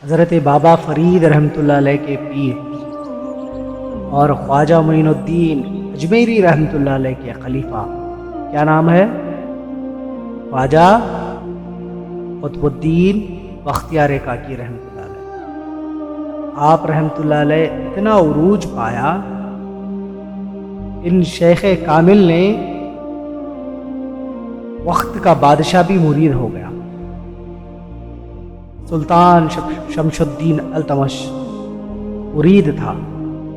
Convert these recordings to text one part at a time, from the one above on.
حضرت بابا فرید رحمۃ اللہ علیہ کے پیر اور خواجہ معین الدین اجمیری رحمۃ اللہ علیہ کے خلیفہ، کیا نام ہے؟ خواجہ قطب الدین بختیار کاکی رحمۃ اللہ علیہ۔ آپ رحمۃ اللہ علیہ اتنا عروج پایا، ان شیخ کامل نے وقت کا بادشاہ بھی مرید ہو گیا۔ سلطان شمس الدین التمش مرید تھا،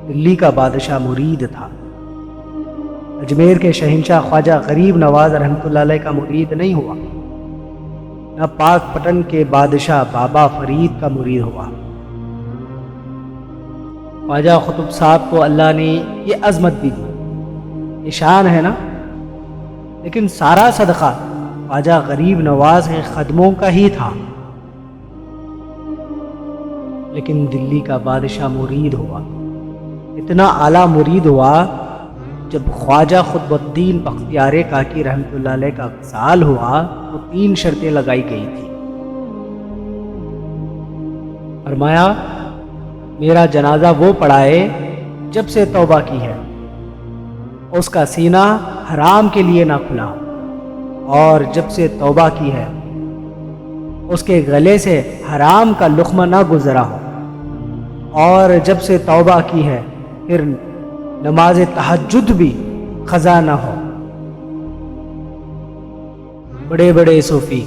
دلی کا بادشاہ مرید تھا۔ اجمیر کے شہنشاہ خواجہ غریب نواز رحمۃ اللہ علیہ کا مرید نہیں ہوا، نہ پاک پٹن کے بادشاہ بابا فرید کا مرید ہوا۔ خواجہ قطب صاحب کو اللہ نے یہ عظمت بھی دی، یہ شان ہے نا، لیکن سارا صدقہ خواجہ غریب نواز کے خدموں کا ہی تھا۔ لیکن دلی کا بادشاہ مرید ہوا، اتنا اعلیٰ مرید ہوا، جب خواجہ قطب الدین بختیار کاکی رحمۃ اللہ علیہ کا وصال ہوا تو 3 شرطیں لگائی گئی تھی۔ فرمایا میرا جنازہ وہ پڑھائے جب سے توبہ کی ہے، اس کا سینہ حرام کے لیے نہ کھلا، اور جب سے توبہ کی ہے اس کے گلے سے حرام کا لقمہ نہ گزرا ہو، اور جب سے توبہ کی ہے پھر نماز تہجد بھی قضا نہ ہو۔ بڑے بڑے صوفی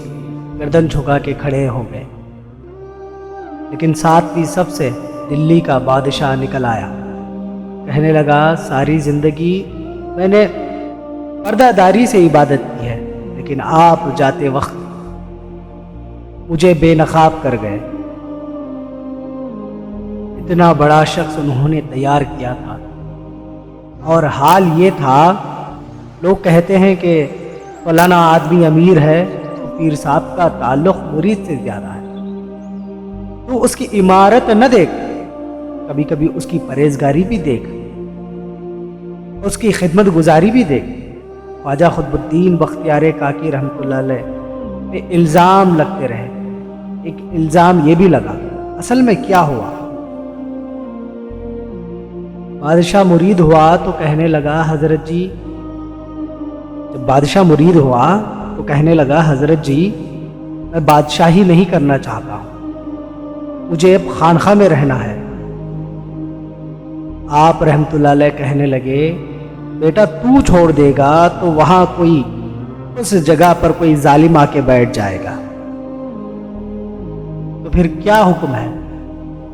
گردن جھکا کے کھڑے ہو گئے، لیکن 7ویں صف سے دلی کا بادشاہ نکل آیا، کہنے لگا ساری زندگی میں نے پردہ داری سے عبادت کی ہے، لیکن آپ جاتے وقت مجھے بے نقاب کر گئے۔ اتنا بڑا شخص انہوں نے تیار کیا تھا، اور حال یہ تھا، لوگ کہتے ہیں کہ فلانا آدمی امیر ہے تو پیر صاحب کا تعلق مرید سے زیادہ ہے، تو اس کی عمارت نہ دیکھ، کبھی کبھی اس کی پرہیزگاری بھی دیکھ، اس کی خدمت گزاری بھی دیکھ۔ خواجہ قطب الدین بختیار کاکی رحمۃ اللہ علیہ پہ الزام لگتے رہے۔ ایک الزام یہ بھی لگا، اصل میں کیا ہوا؟ بادشاہ مرید ہوا تو کہنے لگا حضرت جی، جب بادشاہ مرید ہوا تو کہنے لگا حضرت جی میں بادشاہی نہیں کرنا چاہتا ہوں، مجھے اب خانقاہ میں رہنا ہے۔ آپ رحمۃ اللہ علیہ کہنے لگے بیٹا تو چھوڑ دے گا تو وہاں کوئی اس جگہ پر کوئی ظالم آ کے بیٹھ جائے گا، تو پھر کیا حکم ہے؟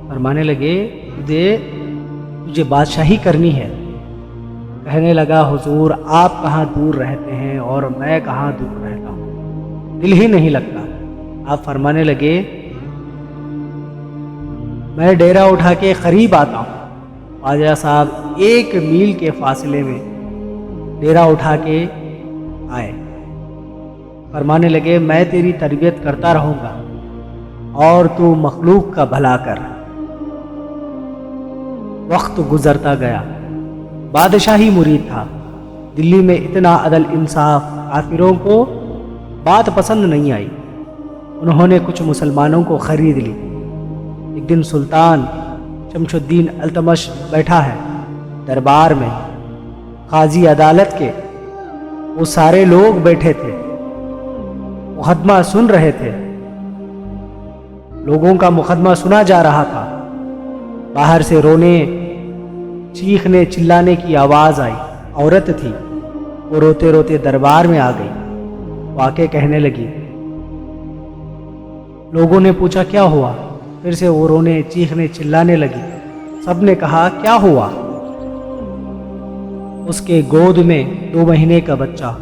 فرمانے لگے تجھے بادشاہی کرنی ہے۔ کہنے لگا حضور آپ کہاں دور رہتے ہیں اور میں کہاں دور رہتا ہوں، دل ہی نہیں لگتا۔ آپ فرمانے لگے میں ڈیرا اٹھا کے قریب آتا ہوں۔ خواجہ صاحب 1 میل کے فاصلے میں ڈیرا اٹھا کے آئے، فرمانے لگے میں تیری تربیت کرتا رہوں گا اور تو مخلوق کا بھلا کر۔ وقت گزرتا گیا، بادشاہی مرید تھا، دلی میں اتنا عدل انصاف، کافروں کو بات پسند نہیں آئی، انہوں نے کچھ مسلمانوں کو خرید لی۔ ایک دن سلطان شمس الدین التمش بیٹھا ہے دربار میں، قاضی عدالت کے وہ سارے لوگ بیٹھے تھے، مقدمہ سن رہے تھے، لوگوں کا مقدمہ سنا جا رہا تھا۔ باہر سے رونے، چیخنے چلانے کی آواز آئی، عورت تھی، وہ روتے روتے دربار میں آ گئی، واقع کہنے لگی۔ لوگوں نے پوچھا کیا ہوا؟ پھر سے وہ رونے چیخنے چلانے لگی۔ سب نے کہا کیا ہوا؟ اس کے گود میں 2 مہینے کا بچہ،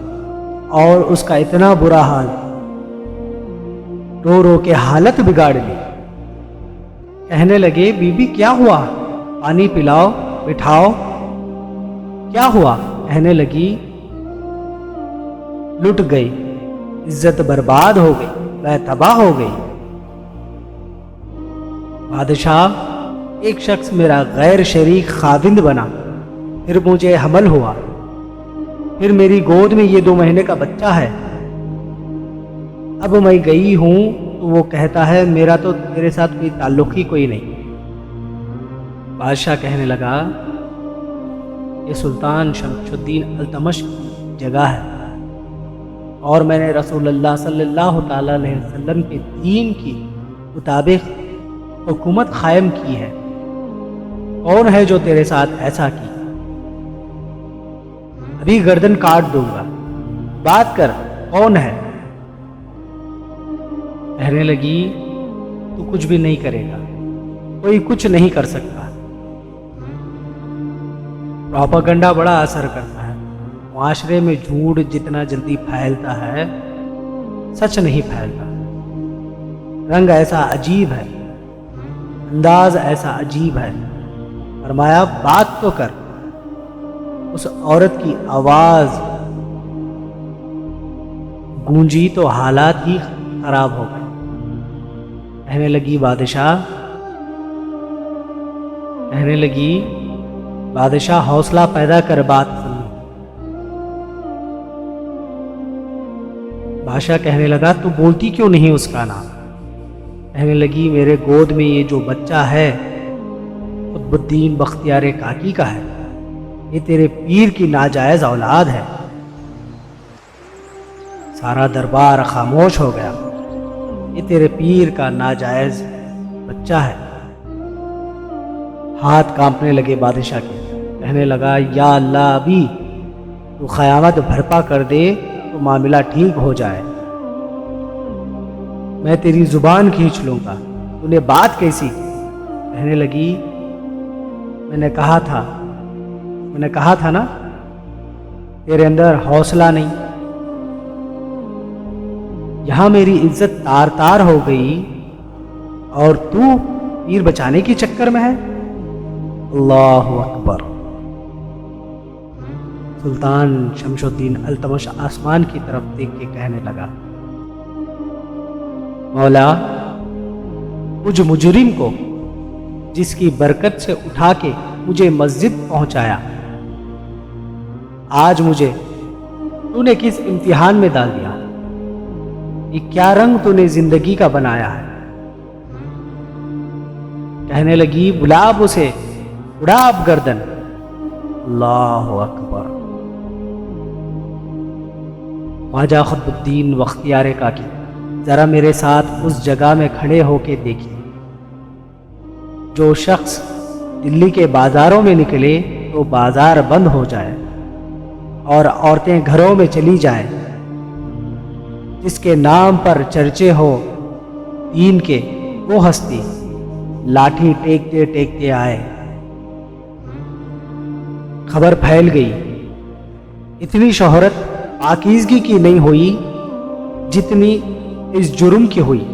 اور اس کا اتنا برا حال، رو رو کے حالت بگاڑ لی۔ کہنے لگے بی بی کیا ہوا؟ پانی پلاؤ، بٹھاؤ، کیا ہوا؟ کہنے لگی لٹ گئی، عزت برباد ہو گئی، میں تباہ ہو گئی۔ بادشاہ ایک شخص میرا غیر شریک خاوند بنا، پھر مجھے حمل ہوا، پھر میری گود میں یہ 2 مہینے کا بچہ ہے۔ اب میں گئی ہوں تو وہ کہتا ہے میرا تو تیرے ساتھ کوئی تعلق ہی کوئی نہیں۔ بادشاہ کہنے لگا یہ سلطان شمس الدین التمش کی جگہ ہے، اور میں نے رسول اللہ صلی اللہ تعالی علیہ وسلم کے دین کی مطابق حکومت قائم کی ہے۔ کون ہے جو تیرے ساتھ ایسا کی؟ ابھی گردن کاٹ دوں گا، بات کر، کون ہے؟ کہنے لگی تو کچھ بھی نہیں کرے گا، کوئی کچھ نہیں کر سکتا۔ پروپیگنڈا بڑا اثر کرتا ہے، معاشرے میں جھوٹ جتنا جلدی پھیلتا ہے سچ نہیں پھیلتا۔ رنگ ایسا عجیب ہے، انداز ایسا عجیب ہے۔ فرمایا بات تو کر۔ اس عورت کی آواز گونجی تو حالات ہی خراب ہو گئے۔ کہنے لگی بادشاہ حوصلہ پیدا کر، بات سن۔ بادشاہ کہنے لگا تو بولتی کیوں نہیں اس کا نام؟ کہنے لگی میرے گود میں یہ جو بچہ ہے قطب الدین بختیار کاکی کا ہے، یہ تیرے پیر کی ناجائز اولاد ہے۔ سارا دربار خاموش ہو گیا۔ یہ تیرے پیر کا ناجائز بچہ ہے۔ ہاتھ کانپنے لگے بادشاہ کے۔ کہنے لگا یا اللہ ابھی تو قیامت بھرپا کر دے تو معاملہ ٹھیک ہو جائے، میں تیری زبان کھینچ لوں گا، تو نے بات کیسی کی؟ کہنے لگی میں نے کہا تھا نا تیرے اندر حوصلہ نہیں، یہاں میری عزت تار تار ہو گئی اور تو پیر بچانے کی چکر میں ہے۔ اللہ اکبر۔ سلطان شمس الدین التمش آسمان کی طرف دیکھ کے کہنے لگا مولا، مجھ مجرم کو جس کی برکت سے اٹھا کے مجھے مسجد پہنچایا، آج مجھے تو نے کس امتحان میں ڈال دیا؟ یہ کیا رنگ تو نے زندگی کا بنایا ہے؟ کہنے لگی بلا اب اسے، اڑا اب گردن۔ اللہ اکبر۔ خواجہ قطب الدین بختیار کاکی، ذرا میرے ساتھ اس جگہ میں کھڑے ہو کے دیکھیے۔ جو شخص دلی کے بازاروں میں نکلے تو بازار بند ہو جائے اور عورتیں گھروں میں چلی جائیں، جس کے نام پر چرچے ہو دین کے، وہ ہستی لاٹھی ٹیکتے ٹیکتے آئے۔ خبر پھیل گئی۔ اتنی شہرت پاکیزگی کی نہیں ہوئی جتنی اس جرم کی ہوئی۔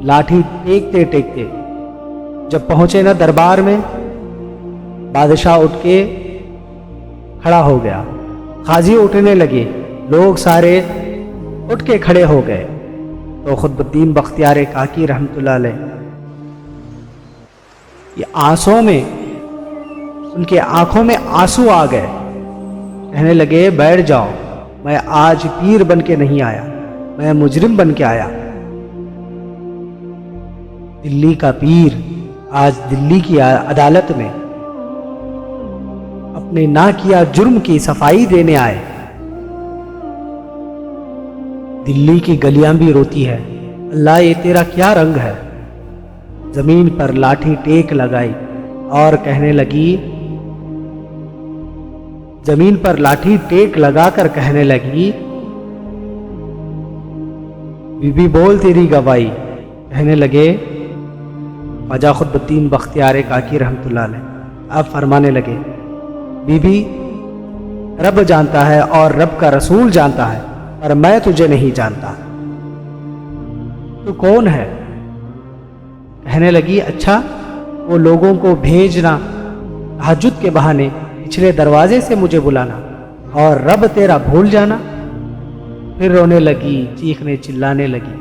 لاٹھی ٹیکتے ٹیکتے جب پہنچے نا دربار میں، بادشاہ اٹھ کے کھڑا ہو گیا، قاضی اٹھنے لگے، لوگ سارے اٹھ کے کھڑے ہو گئے تو قطب الدین بختیار کاکی رحمت اللہ علیہ یہ آنسوں میں، ان کے آنکھوں میں آنسو آ گئے۔ کہنے لگے بیٹھ جاؤ، میں آج پیر بن کے نہیں آیا، میں مجرم بن کے آیا۔ دلی کا پیر آج دلی کی عدالت میں اپنے نہ کیا جرم کی صفائی دینے آئے۔ دلی کی گلیاں بھی روتی ہے، اللہ یہ تیرا کیا رنگ ہے؟ زمین پر لاٹھی ٹیک لگائی اور کہنے لگی، زمین پر لاٹھی ٹیک لگا کر کہنے لگی بی بی بول تیری گواہی۔ کہنے لگے خواجہ قطب الدین بختیار کاکی رحمت اللہ علیہ، اب فرمانے لگے بی بی رب جانتا ہے اور رب کا رسول جانتا ہے، پر میں تجھے نہیں جانتا، تو کون ہے؟ کہنے لگی اچھا وہ لوگوں کو بھیجنا تہجد کے بہانے پچھلے دروازے سے مجھے بلانا اور رب تیرا بھول جانا۔ پھر رونے لگی، چیخنے چلانے لگی۔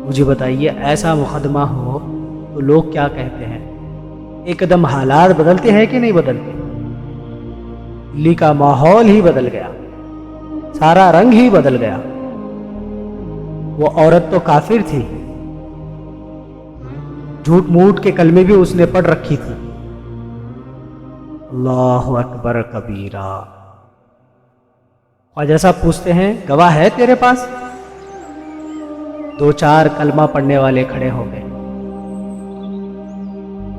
مجھے بتائیے ایسا مقدمہ ہو تو لوگ کیا کہتے ہیں؟ ایک دم حالات بدلتے ہیں کہ نہیں بدلتے؟ دلی کا ماحول ہی بدل گیا، سارا رنگ ہی بدل گیا۔ وہ عورت تو کافر تھی، جھوٹ موٹ کے کلمے بھی اس نے پڑھ رکھی تھی۔ اللہ اکبر کبیرہ۔ خواجہ صاحب پوچھتے ہیں گواہ ہے تیرے پاس؟ 2-4 کلمہ پڑھنے والے کھڑے ہو گئے۔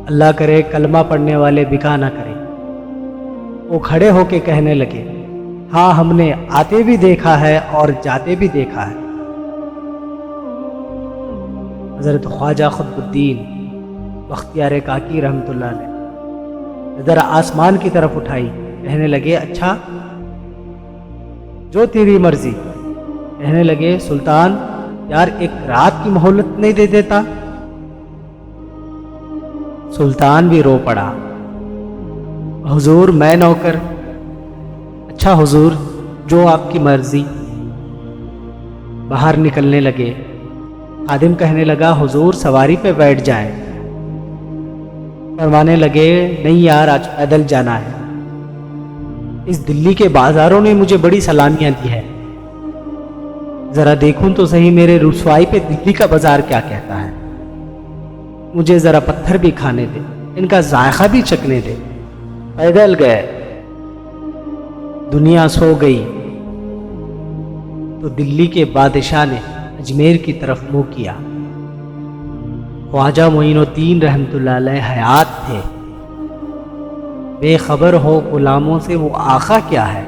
اللہ کرے کلمہ پڑھنے والے بکا نہ کرے۔ وہ کھڑے ہو کے کہنے لگے ہاں ہم نے آتے بھی دیکھا ہے اور جاتے بھی دیکھا ہے۔ حضرت خواجہ قطب الدین بختیار کاکی رحمۃ اللہ علیہ ذرا آسمان کی طرف اٹھائی، کہنے لگے اچھا جو تیری مرضی۔ کہنے لگے سلطان یار ایک رات کی مہلت نہیں دے دیتا؟ سلطان بھی رو پڑا، حضور میں نوکر۔ اچھا حضور جو آپ کی مرضی۔ باہر نکلنے لگے۔ خادم کہنے لگا حضور سواری پہ بیٹھ جائیں۔ فرمانے لگے نہیں یار آج پیدل جانا ہے، اس دلی کے بازاروں نے مجھے بڑی سلامیاں دی ہے، ذرا دیکھوں تو صحیح میرے رسوائی پہ دلی کا بازار کیا کہتا ہے، مجھے ذرا پتھر بھی کھانے دے، ان کا ذائقہ بھی چکھنے دے۔ پیدل گئے۔ دنیا سو گئی تو دلی کے بادشاہ نے اجمیر کی طرف منہ کیا۔ خواجہ معین الدین رحمۃ اللہ علیہ حیات تھے۔ بے خبر ہو غلاموں سے وہ آقا کیا ہے،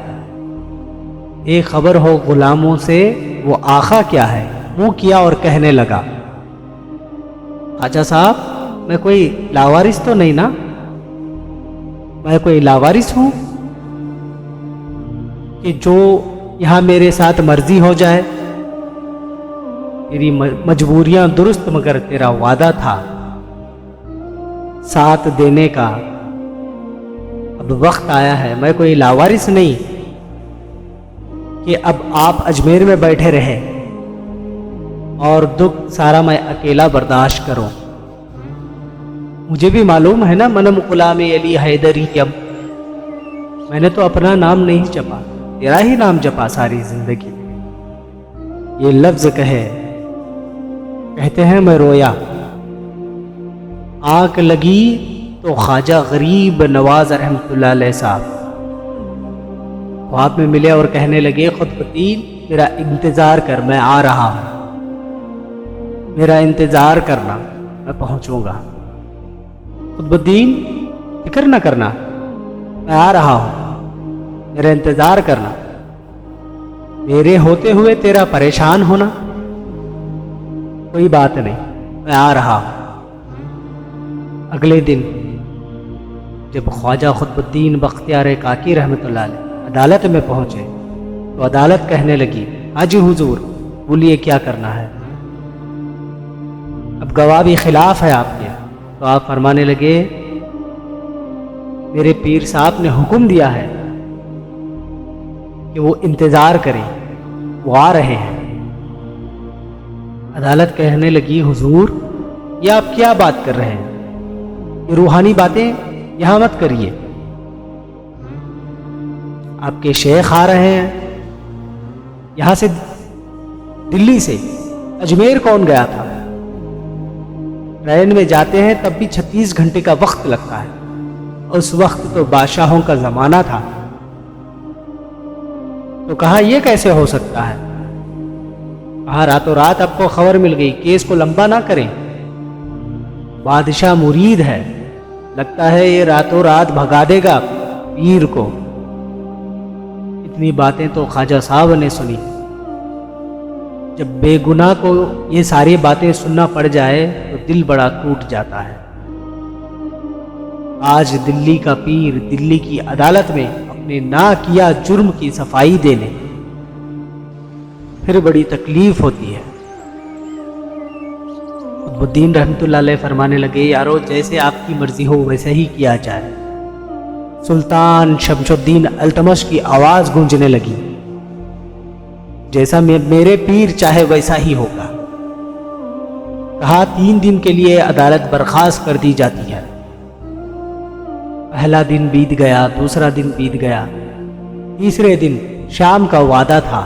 بے خبر ہو غلاموں سے وہ آقا کیا ہے، منہ کیا اور کہنے لگا خواجہ صاحب میں کوئی لاوارث تو نہیں نا؟ میں کوئی لاوارث ہوں کہ جو یہاں میرے ساتھ مرضی ہو جائے؟ تیری مجبوریاں درست مگر تیرا وعدہ تھا ساتھ دینے کا، اب وقت آیا ہے، میں کوئی لاوارث نہیں کہ اب آپ اجمیر میں بیٹھے رہے اور دکھ سارا میں اکیلا برداشت کروں۔ مجھے بھی معلوم ہے نا منم غلام علی حیدری اب، میں نے تو اپنا نام نہیں جپا، تیرا ہی نام جپا ساری زندگی۔ یہ لفظ کہتے ہیں میں رویا، آنکھ لگی تو خواجہ غریب نواز رحمۃ اللہ علیہ صاحب خواب میں ملے اور کہنے لگے قطب الدین میرا انتظار کر، میں آ رہا ہوں، میرا انتظار کرنا، میں پہنچوں گا۔ قطب الدین فکر نہ کرنا، میں آ رہا ہوں، میرا انتظار کرنا، میرے ہوتے ہوئے تیرا پریشان ہونا کوئی بات نہیں، میں آ رہا ہوں۔ اگلے دن جب خواجہ قطب الدین بختیار کاکی رحمۃ اللہ علیہ عدالت میں پہنچے تو عدالت کہنے لگی ہاں جی حضور بولیے کیا کرنا ہے؟ اب گواہ بھی خلاف ہے آپ کے، تو آپ فرمانے لگے میرے پیر صاحب نے حکم دیا ہے کہ وہ انتظار کریں، وہ آ رہے ہیں۔ عدالت کہنے لگی حضور یہ آپ کیا بات کر رہے ہیں؟ یہ روحانی باتیں یہاں مت کریے، آپ کے شیخ آ رہے ہیں، یہاں سے دلی سے اجمیر کون گیا تھا؟ ٹرین میں جاتے ہیں تب بھی 36 گھنٹے کا وقت لگتا ہے، اس وقت تو بادشاہوں کا زمانہ تھا، تو کہا یہ کیسے ہو سکتا ہے؟ کہا راتوں رات آپ کو خبر مل گئی، کیس کو لمبا نہ کریں، بادشاہ مرید ہے، لگتا ہے یہ راتوں رات بھگا دے گا پیر کو۔ اتنی باتیں تو خواجہ صاحب نے سنی۔ جب بے گناہ کو یہ ساری باتیں سننا پڑ جائے تو دل بڑا ٹوٹ جاتا ہے۔ آج دلی کا پیر دلی کی عدالت میں اپنے نہ کیا جرم کی صفائی دینے، پھر بڑی تکلیف ہوتی ہے۔ قطب الدین رحمۃ اللہ علیہ فرمانے لگے یارو جیسے آپ کی مرضی ہو ویسے ہی کیا جائے۔ سلطان شمس الدین التمش کی آواز گونجنے لگی، جیسا میرے پیر چاہے ویسا ہی ہوگا۔ کہا 3 دن کے لیے عدالت برخاست کر دی جاتی ہے۔ پہلا دن بیت گیا، دوسرا دن بیت گیا، تیسرے دن شام کا وعدہ تھا،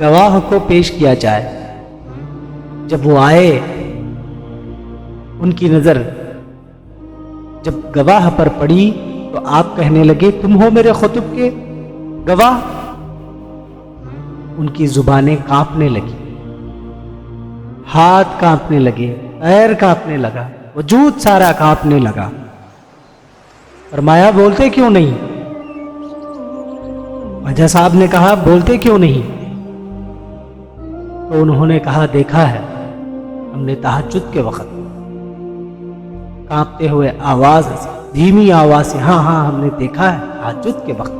گواہ کو پیش کیا جائے۔ جب وہ آئے، ان کی نظر جب گواہ پر پڑی تو آپ کہنے لگے تم ہو میرے خطب کے گواہ؟ ان کی زبانیں کانپنے لگی، ہاتھ کانپنے لگے، پیر کانپنے لگا، وجود سارا کانپنے لگا۔ فرمایا بولتے کیوں نہیں؟ خواجہ صاحب نے کہا بولتے کیوں نہیں؟ تو انہوں نے کہا دیکھا ہے ہم نے تہجد کے وقت کانپتے ہوئے آواز سے، دھیمی آواز سے، ہاں ہاں ہم نے دیکھا ہے تہجد کے وقت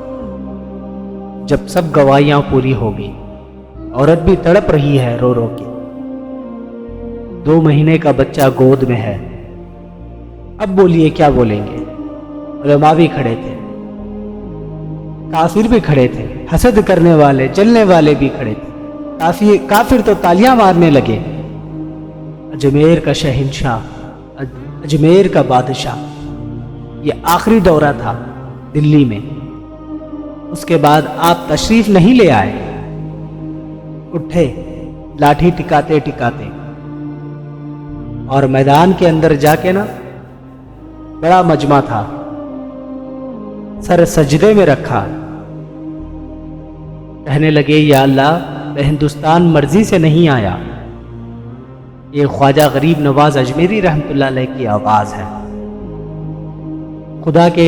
جب سب گواہیاں پوری ہو گئی، عورت بھی تڑپ رہی ہے رو رو کے، 2 مہینے کا بچہ گود میں ہے، اب بولیے کیا بولیں گے؟ علماء بھی کھڑے تھے، کافر بھی کھڑے تھے، حسد کرنے والے جلنے والے بھی کھڑے تھے، کافر تو تالیاں مارنے لگے۔ اجمیر کا شہنشاہ، اجمیر کا بادشاہ، یہ آخری دورہ تھا دلی میں، اس کے بعد آپ تشریف نہیں لے آئے۔ اٹھے لاٹھی ٹکاتے ٹکاتے اور میدان کے اندر جا کے نا، بڑا مجمع تھا، سر سجدے میں رکھا، کہنے لگے یا اللہ میں ہندوستان مرضی سے نہیں آیا، یہ خواجہ غریب نواز اجمیری رحمت اللہ علیہ کی آواز ہے، خدا کے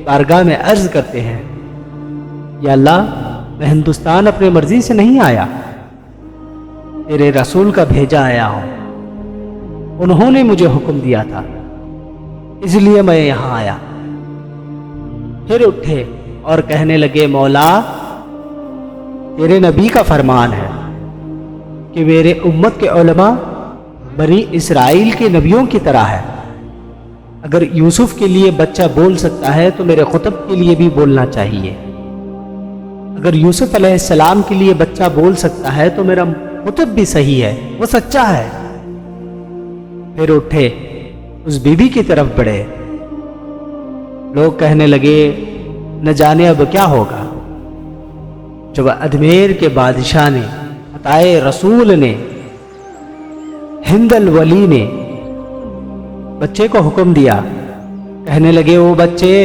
بارگاہ میں عرض کرتے ہیں یا اللہ میں ہندوستان اپنے مرضی سے نہیں آیا، تیرے رسول کا بھیجا آیا ہوں، انہوں نے مجھے حکم دیا تھا اس لیے میں یہاں آیا۔ پھر اٹھے اور کہنے لگے مولا تیرے نبی کا فرمان ہے کہ میرے امت کے علماء بنی اسرائیل کے نبیوں کی طرح ہے، اگر یوسف کے لیے بچہ بول سکتا ہے تو میرے خطب کے لیے بھی بولنا چاہیے، اگر یوسف علیہ السلام کے لیے بچہ بول سکتا ہے تو میرا خطب بھی صحیح ہے، وہ سچا ہے۔ پھر اٹھے اس بی بی کی طرف بڑھے، لوگ کہنے لگے نہ جانے اب کیا ہوگا، جب اجمیر کے بادشاہ نے، عطائے رسول نے، ہند الولی نے بچے کو حکم دیا، کہنے لگے وہ بچے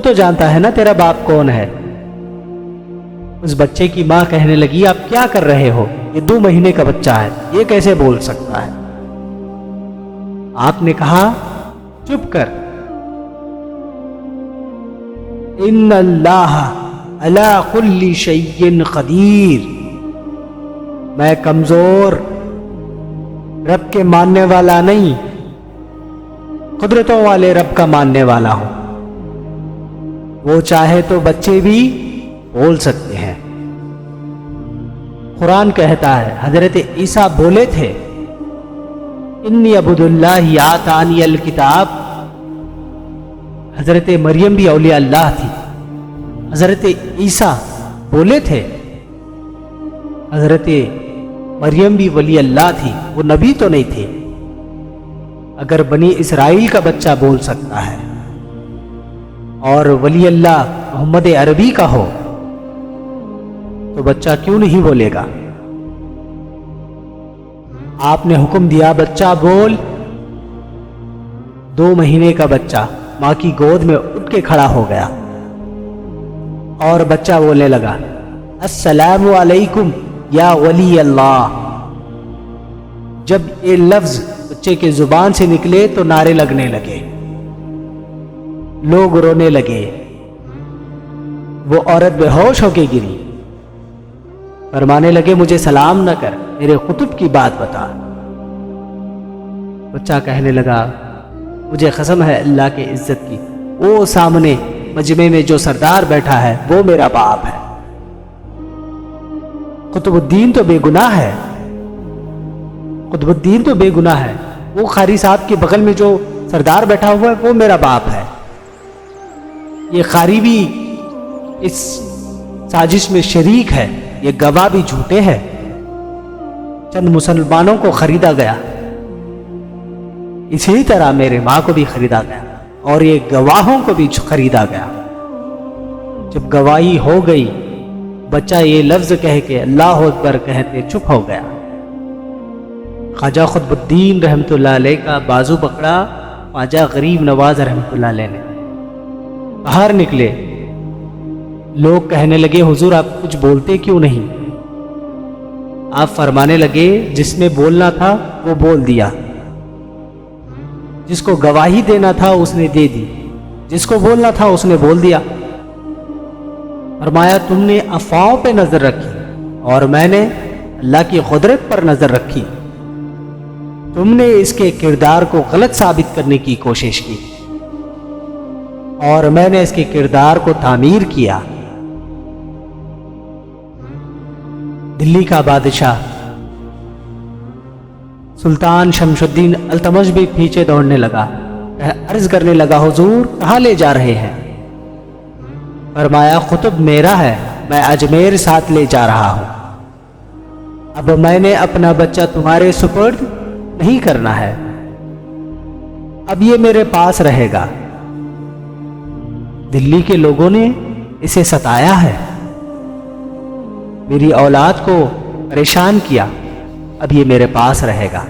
تو جانتا ہے نا تیرا باپ کون ہے؟ اس بچے کی ماں کہنے لگی آپ کیا کر رہے ہو، یہ 2 مہینے کا بچہ ہے، یہ کیسے بول سکتا ہے؟ آپ نے کہا چپ کر، ان اللہ علی کل شیء قدیر، میں کمزور رب کے ماننے والا نہیں، قدرتوں والے رب کا ماننے والا ہوں، وہ چاہے تو بچے بھی بول سکتے ہیں۔ قرآن کہتا ہے حضرت عیسیٰ بولے تھے انی عبد اللہ آتانی الکتاب، حضرت مریم بھی اولیاء اللہ تھی، حضرت عیسیٰ بولے تھے، حضرت مریم بھی ولی اللہ تھی، وہ نبی تو نہیں تھے۔ اگر بنی اسرائیل کا بچہ بول سکتا ہے اور ولی اللہ محمد عربی کا ہو تو بچہ کیوں نہیں بولے گا؟ آپ نے حکم دیا بچہ بول، 2 مہینے کا بچہ ماں کی گود میں اٹھ کے کھڑا ہو گیا اور بچہ بولنے لگا السلام علیکم یا ولی اللہ۔ جب یہ لفظ بچے کے زبان سے نکلے تو نعرے لگنے لگے، لوگ رونے لگے، وہ عورت بے ہوش ہو کے گری، فرمانے لگے مجھے سلام نہ کر، میرے قطب کی بات بتا۔ بچہ کہنے لگا مجھے قسم ہے اللہ کے عزت کی، وہ سامنے مجمع میں جو سردار بیٹھا ہے وہ میرا باپ ہے، قطب الدین تو بے گناہ ہے، قطب الدین تو بے گناہ ہے، وہ قاری صاحب کے بغل میں جو سردار بیٹھا ہوا ہے وہ میرا باپ ہے۔ یہ قاری بھی اس سازش میں شریک ہے، یہ گواہ بھی جھوٹے ہیں، چند مسلمانوں کو خریدا گیا، اسی طرح میرے ماں کو بھی خریدا گیا اور یہ گواہوں کو بھی خریدا گیا۔ جب گواہی ہو گئی بچہ یہ لفظ کہہ کے اللہ اکبر کہتے چپ ہو گیا۔ خواجہ قطب الدین رحمۃ اللہ علیہ کا بازو پکڑا خواجہ غریب نواز رحمۃ اللہ علیہ نے۔ باہر نکلے، لوگ کہنے لگے حضور آپ کچھ بولتے کیوں نہیں؟ آپ فرمانے لگے جس نے بولنا تھا وہ بول دیا، جس کو گواہی دینا تھا اس نے دے دی، جس کو بولنا تھا اس نے بول دیا۔ فرمایا تم نے افواہوں پہ نظر رکھی اور میں نے اللہ کی قدرت پر نظر رکھی۔ تم نے اس کے کردار کو غلط ثابت کرنے کی کوشش کی اور میں نے اس کے کردار کو تعمیر کیا۔ دلی کا بادشاہ سلطان شمس الدین التمش بھی پیچھے دوڑنے لگا، عرض کرنے لگا حضور کہاں لے جا رہے ہیں؟ فرمایا قطب میرا ہے، میں اجمیر ساتھ لے جا رہا ہوں۔ اب میں نے اپنا بچہ تمہارے سپرد نہیں کرنا ہے، اب یہ میرے پاس رہے گا۔ دلی کے لوگوں نے اسے ستایا ہے، میری اولاد کو پریشان کیا، اب یہ میرے پاس رہے گا،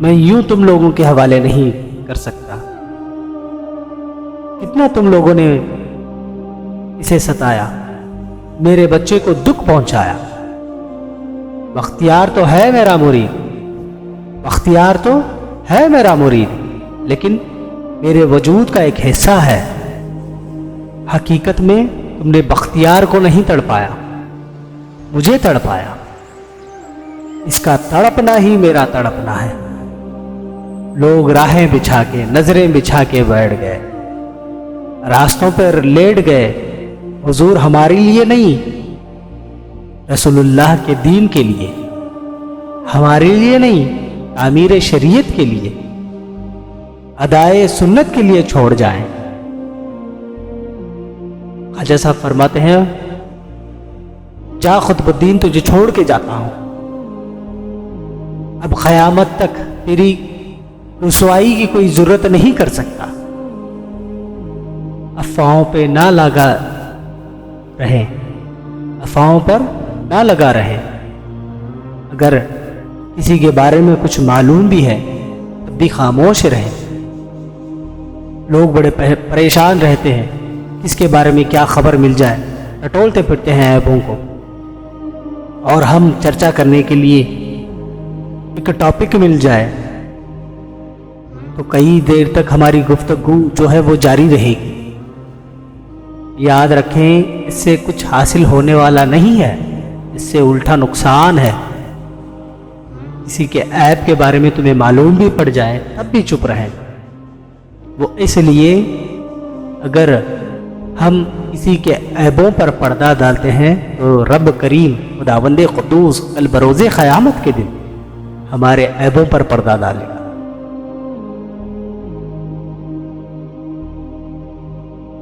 میں یوں تم لوگوں کے حوالے نہیں کر سکتا۔ کتنا تم لوگوں نے اسے ستایا، میرے بچے کو دکھ پہنچایا۔ بختیار تو ہے میرا مرید، بختیار تو ہے میرا مرید، لیکن میرے وجود کا ایک حصہ ہے۔ حقیقت میں تم نے بختیار کو نہیں تڑپایا، مجھے تڑپایا۔ اس کا تڑپنا ہی میرا تڑپنا ہے۔ لوگ راہیں بچھا کے، نظریں بچھا کے بیٹھ گئے، راستوں پر لیٹ گئے، حضور ہمارے لیے نہیں، رسول اللہ کے دین کے لیے، ہمارے لیے نہیں، تعمیر شریعت کے لیے، ادائے سنت کے لیے چھوڑ جائیں۔ خواجہ صاحب فرماتے ہیں جا قطب الدین تجھے چھوڑ کے جاتا ہوں، اب قیامت تک تیری رسوائی کی کوئی ضرورت نہیں کر سکتا۔ افواہوں پہ نہ لگا رہے، افواہوں پر نہ لگا رہے۔ اگر کسی کے بارے میں کچھ معلوم بھی ہے تب بھی خاموش رہے۔ لوگ بڑے پریشان رہتے ہیں کس کے بارے میں کیا خبر مل جائے، ٹٹولتے پھرتے ہیں عیبوں کو، اور ہم چرچا کرنے کے لیے ایک ٹاپک مل جائے تو کئی دیر تک ہماری گفتگو جو ہے وہ جاری رہے گی۔ یاد رکھیں اس سے کچھ حاصل ہونے والا نہیں ہے، اس سے الٹا نقصان ہے۔ کسی کے عیب کے بارے میں تمہیں معلوم بھی پڑ جائے تب بھی چپ رہیں۔ وہ اس لیے اگر ہم کسی کے عیبوں پر پردہ ڈالتے ہیں تو رب کریم خداوند قدوس کل بروز قیامت کے دن ہمارے عیبوں پر پردہ ڈالے گا۔